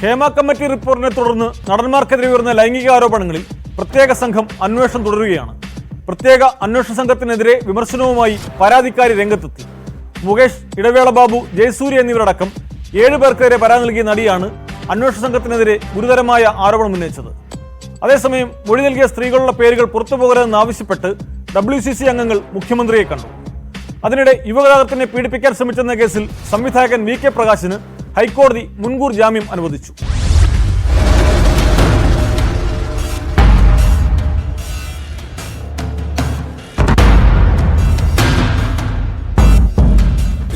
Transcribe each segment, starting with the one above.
Hema committee റിപ്പോർട്ടിനെ തുടർന്ന് നടന്മാർക്കെതിരെ ഉയർന്ന ലൈംഗിക ആരോപണങ്ങളിൽ പ്രത്യേക സംഘം അന്വേഷണം തുടരുകയാണ്. പ്രത്യേക അന്വേഷണ സംഘത്തിനെതിരെ വിമർശനവുമായി പരാതിക്കാരി രംഗത്തെത്തി. മുകേഷ്, ഇടവേള ബാബു, ജയസൂര്യ എന്നിവരടക്കം 7 പേർക്കെതിരെ പരാതി നൽകിയ നടിയാണ് അന്വേഷണ സംഘത്തിനെതിരെ ഗുരുതരമായ ആരോപണം ഉന്നയിച്ചത്. അതേസമയം മൊഴി നൽകിയ സ്ത്രീകളുടെ പേരുകൾ പുറത്തുപോകരുതെന്നാവശ്യപ്പെട്ട് WCC അംഗങ്ങൾ മുഖ്യമന്ത്രിയെ കണ്ടു. അതിനിടെ യുവകലാകാരത്തിനെ പീഡിപ്പിക്കാൻ ശ്രമിച്ചെന്ന കേസിൽ സംവിധായകൻ VK പ്രകാശിന് ഹൈക്കോടതി മുൻകൂർ ജാമ്യം അനുവദിച്ചു.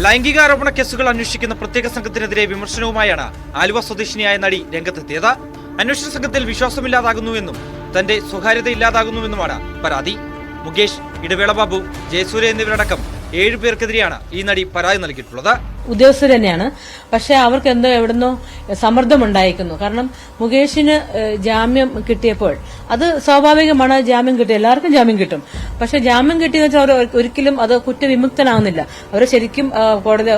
ലൈംഗികാരോപണ കേസുകൾ അന്വേഷിക്കുന്ന പ്രത്യേക സംഘത്തിനെതിരെ വിമർശനവുമായാണ് ആലുവ സ്വദേശിനിയായ നടി രംഗത്തെത്തിയത്. അന്വേഷണ സംഘത്തിൽ വിശ്വാസമില്ലാതാകുന്നുവെന്നും തന്റെ സ്വകാര്യത ഇല്ലാതാകുന്നുവെന്നുമാണ് പരാതി. മുകേഷ്, ഇടവേള ബാബു, ജയസൂര്യ എന്നിവരടക്കം 7 പേർക്കെതിരെയാണ് ഈ നടി പരാതി നൽകിയിട്ടുള്ളത്. ഉദ്യോഗസ്ഥർ തന്നെയാണ്. പക്ഷെ അവർക്ക് എന്തോ എവിടുന്നോ സമ്മർദ്ദമുണ്ടായിരിക്കുന്നു. കാരണം മുകേഷിന് ജാമ്യം കിട്ടിയപ്പോൾ അത് സ്വാഭാവികമാണ്. ജാമ്യം കിട്ടും, എല്ലാവർക്കും ജാമ്യം കിട്ടും. പക്ഷെ ജാമ്യം കിട്ടിയെന്ന് വെച്ചാൽ അവർ ഒരിക്കലും അത് കുറ്റവിമുക്തനാകുന്നില്ല. അവർ ശരിക്കും കോടതി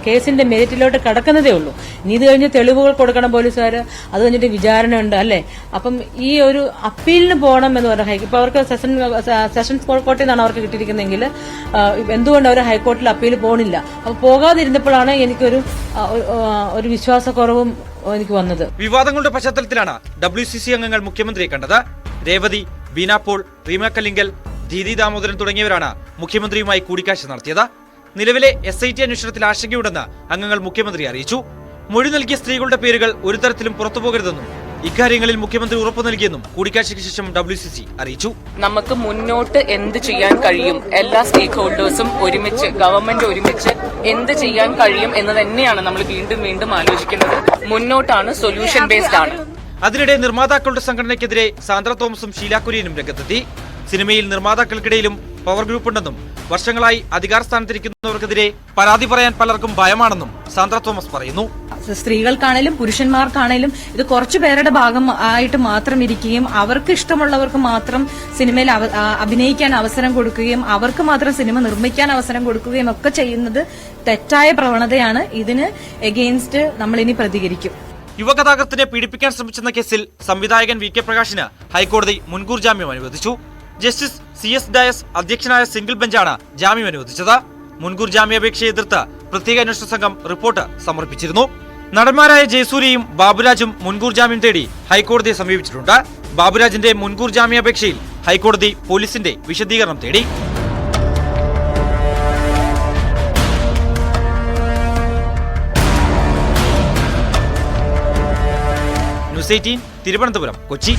കേസിന്റെ മെരിറ്റിലോട്ട് കടക്കുന്നതേ ഉള്ളൂ. ഇനി ഇത് കഴിഞ്ഞ് തെളിവുകൾ കൊടുക്കണം പോലീസുകാർ, അത് കഴിഞ്ഞിട്ട് വിചാരണ ഉണ്ട് അല്ലേ. അപ്പം ഈ ഒരു അപ്പീലിന് പോകണം എന്ന് പറഞ്ഞാൽ ഇപ്പൊ അവർക്ക് സെഷൻസ് കോടതിയിൽ നിന്നാണ് അവർക്ക് കിട്ടിയിരിക്കുന്നതെങ്കിൽ എന്തുകൊണ്ട് അവർ ഹൈക്കോടതിയിൽ അപ്പീൽ പോകണില്ല? അപ്പൊ പോകാതിരുന്നപ്പോഴാണ് എനിക്കൊരു വിശ്വാസക്കുറവും എനിക്ക് വന്നത്. വിവാദങ്ങളുടെ പശ്ചാത്തലത്തിലാണ് WCC അംഗങ്ങൾ മുഖ്യമന്ത്രിയെ കണ്ടത്. രേവതി, ബീന പോൾ, റീമ കല്ലിങ്കൽ, ദീദി ദാമോദരൻ തുടങ്ങിയവരാണ് മുഖ്യമന്ത്രിയുമായി കൂടിക്കാഴ്ച നടത്തിയത്. നിലവിലെ SIT അന്വേഷണത്തിൽ ആശങ്കയുണ്ടെന്ന് അംഗങ്ങൾ മുഖ്യമന്ത്രിയെ അറിയിച്ചു. മൊഴി നൽകിയ സ്ത്രീകളുടെ പേരുകൾ ഒരു തരത്തിലും പുറത്തുപോകരുതെന്നും ഇക്കാര്യങ്ങളിൽ മുഖ്യമന്ത്രി ഉറപ്പു നൽകിയെന്നും കൂടിക്കാഴ്ചയ്ക്ക് ശേഷം WCC അറിയിച്ചു. നമുക്ക് മുന്നോട്ട് എന്ത് ചെയ്യാൻ കഴിയും, എല്ലാ സ്റ്റേക്ക് ഹോൾഡേഴ്സും ഒരുമിച്ച്, ഗവൺമെന്റ് ഒരുമിച്ച് എന്ത് ചെയ്യാൻ കഴിയും എന്ന് തന്നെയാണ് നമ്മൾ വീണ്ടും വീണ്ടും ആലോചിക്കുന്നത്. മുന്നോട്ടാണ്, സൊല്യൂഷൻ ബേസ്ഡ് ആണ്. അതിനിടെ നിർമ്മാതാക്കളുടെ സംഘടനയ്ക്കെതിരെ സാന്ദ്ര തോമസും ഷീല കുര്യനും രംഗത്തെത്തി. സിനിമയിൽ നിർമ്മാതാക്കൾക്കിടയിലും പവർ ഗ്രൂപ്പ് ഉണ്ടെന്നും വർഷങ്ങളായി അധികാര സ്ഥാനത്തിരിക്കുന്നവർക്കെതിരെ പരാതി പറയാൻ പലർക്കും ഭയമാണെന്നും സാന്ദ്ര തോമസ് പറയുന്നു. സ്ത്രീകൾക്കാണേലും പുരുഷന്മാർക്കാണേലും ഇത് കുറച്ചു പേരുടെ ഭാഗം ആയിട്ട് മാത്രം ഇരിക്കുകയും അവർക്ക് ഇഷ്ടമുള്ളവർക്ക് മാത്രം സിനിമയിൽ അഭിനയിക്കാൻ അവസരം കൊടുക്കുകയും അവർക്ക് മാത്രം സിനിമ നിർമ്മിക്കാൻ അവസരം കൊടുക്കുകയും ഒക്കെ ചെയ്യുന്നത് തെറ്റായ പ്രവണതയാണ്. ഇതിന് എഗെയിൻസ്റ്റ് നമ്മൾ ഇനി പ്രതികരിക്കും. യുവകഥാകൃത്തിനെ പീഡിപ്പിക്കാൻ ശ്രമിച്ചെന്ന കേസിൽ സംവിധായകൻ VK പ്രകാശിന് ഹൈക്കോടതി മുൻകൂർ ജാമ്യം അനുവദിച്ചു. ജസ്റ്റിസ് CS ഡയസ് അധ്യക്ഷനായ സിംഗിൾ ബെഞ്ചാണ് ജാമ്യം അനുവദിച്ചത്. മുൻകൂർ ജാമ്യാപേക്ഷയെ എതിർത്ത് പ്രത്യേക അന്വേഷണ സംഘം റിപ്പോർട്ട് സമർപ്പിച്ചിരുന്നു. നടന്മാരായ ജയസൂര്യയും ബാബുരാജും മുൻകൂർ ജാമ്യം തേടി ഹൈക്കോടതിയെ സമീപിച്ചിട്ടുണ്ട്. ബാബുരാജിന്റെ മുൻകൂർ ജാമ്യാപേക്ഷയിൽ ഹൈക്കോടതി പോലീസിന്റെ വിശദീകരണം തേടി. ന്യൂസ് 18 തിരുവനന്തപുരം, കൊച്ചി.